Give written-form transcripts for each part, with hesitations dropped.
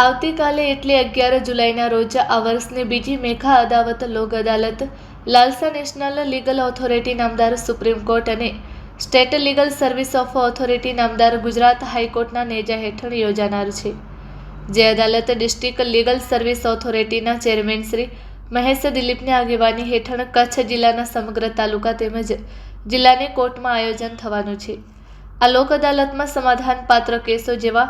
આવતીકાલે એટલે 11 જુલાઈના રોજ આ વર્ષની બીજી મેઘા અદાવત લોક અદાલત લાલસા નેશનલ લીગલ ઓથોરિટી નામદાર સુપ્રીમ કોર્ટ અને state legal service of authority નામદાર ગુજરાત હાઈકોર્ટના નેજા હેઠળ યોજાનાર છે, જે અદાલત ડિસ્ટ્રિક્ટ લીગલ સર્વિસ ઓથોરિટીના ચેરમેન શ્રી મહેશ દિલીપની આગેવાની હેઠળ કચ્છ જિલ્લાના સમગ્ર તાલુકા તેમજ જિલ્લાની કોર્ટમાં આયોજન થવાનું છે। આ લોક અદાલતમાં સમાધાનપાત્ર કેસો જેવા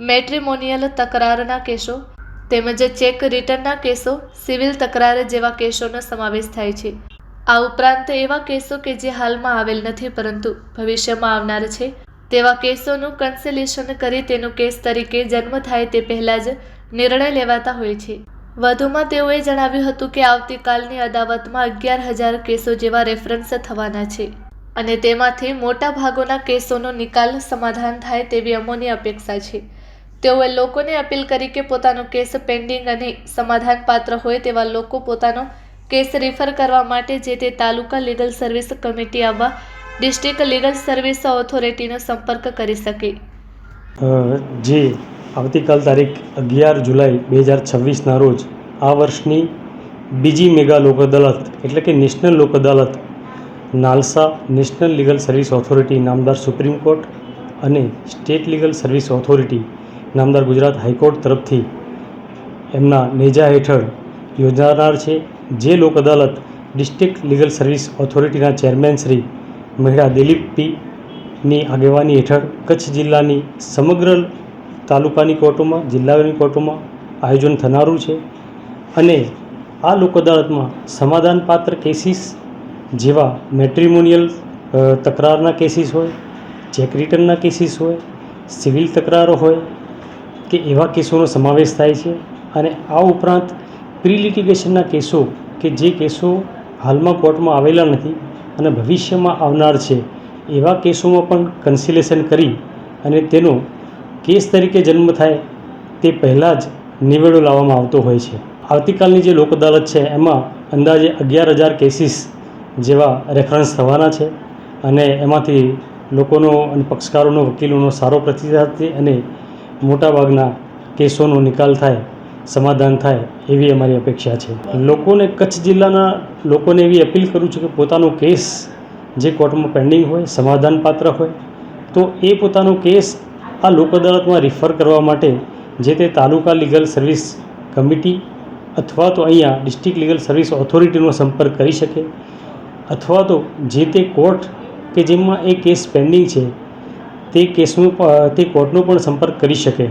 મેટ્રિમોનિયલ તકરારના કેસો તેમજ ચેક રિટર્નના કેસો, સિવિલ તકરાર જેવા કેસોનો સમાવેશ થાય છે। આ ઉપરાંત એવા કેસો કે જે હાલમાં આવેલ નથી પરંતુ ભવિષ્યમાં આવનાર છે તેવા કેસોનું કન્સિલેશન કરી તેનું કેસ તરીકે જન્મ થાય તે પહેલાં જ નિર્ણય લેવાતા હોય છે। વધુમાં તેઓએ જણાવ્યું હતું કે આવતીકાલની અદાવતમાં 11,000 કેસો જેવા રેફરન્સ થવાના છે અને તેમાંથી મોટા ભાગોના કેસોનો નિકાલ સમાધાન થાય તેવી અમોની અપેક્ષા છે। તેઓએ લોકોને અપીલ કરી કે પોતાનો કેસ પેન્ડિંગ અને સમાધાનપાત્ર હોય તેવા લોકો પોતાનો કેસ રિફર કરવા માટે જે તે તાલુકા લીગલ સર્વિસ કમિટી આવવા ડિસ્ટ્રિક્ટ લીગલ સર્વિસ ઓથોરિટીનો સંપર્ક કરી શકે। જે આવતીકાલ તારીખ 11 જુલાઈ 2026ના રોજ આ વર્ષની બીજી મેગા લોક અદાલત એટલે કે નેશનલ લોક અદાલત નાલસા નેશનલ લીગલ સર્વિસ ઓથોરિટી નામદાર સુપ્રીમ કોર્ટ અને સ્ટેટ લીગલ સર્વિસ ઓથોરિટી નામદાર ગુજરાત હાઈકોર્ટ તરફથી એમના નેજા હેઠળ યોજાનાર છે। જે Lok Adalat district legal service ઓથોરિટીના ચેરમેન શ્રી મહેડા દિલીપ પીની આગેવાની હેઠળ કચ્છ જિલ્લાની સમગ્ર તાલુકાની કોર્ટોમાં, જિલ્લાની કોર્ટોમાં આયોજન થનારું છે અને આ લોક અદાલતમાં સમાધાનપાત્ર કેસીસ જેવા મેટ્રિમોનિયલ તકરારના કેસીસ હોય, ચેક રિટર્નના કેસીસ હોય, સિવિલ તકરારો હોય કે એવા કેસોનો સમાવેશ થાય છે અને આ ઉપરાંત પ્રી લિટિગેશનના કેસો કે જે કેસો હાલમાં કોર્ટમાં આવેલા નથી અને ભવિષ્યમાં આવનાર છે એવા કેસોમાં પણ કન્સિલેશન કરી અને તેનો કેસ તરીકે જન્મ થાય તે પહેલાં જ નિવેડો લાવવામાં આવતો હોય છે। આવતીકાલની જે લોક અદાલત છે એમાં અંદાજે 11,000 કેસીસ જેવા રેફરન્સ થવાના છે અને એમાંથી લોકોનો અને પક્ષકારોનો, વકીલોનો સારો પ્રતિસાદ છે અને મોટાભાગના કેસોનો નિકાલ થાય, સમાધાન થાય એવી અમારી અપેક્ષા છે। લોકોને, કચ્છ જિલ્લાના લોકોને એવી અપીલ કરું છું કે પોતાનો કેસ જે કોર્ટમાં પેન્ડિંગ હોય, સમાધાનપાત્ર હોય તો એ પોતાનો કેસ આ લોક અદાલતમાં રિફર કરવા માટે જે તે તાલુકા લીગલ સર્વિસ કમિટી અથવા તો અહીંયા ડિસ્ટ્રિક્ટ લીગલ સર્વિસ ઓથોરિટીનો સંપર્ક કરી શકે અથવા તો જે તે કોર્ટ કે જેમાં એ કેસ પેન્ડિંગ છે તે કોર્ટનો પણ સંપર્ક કરી શકે।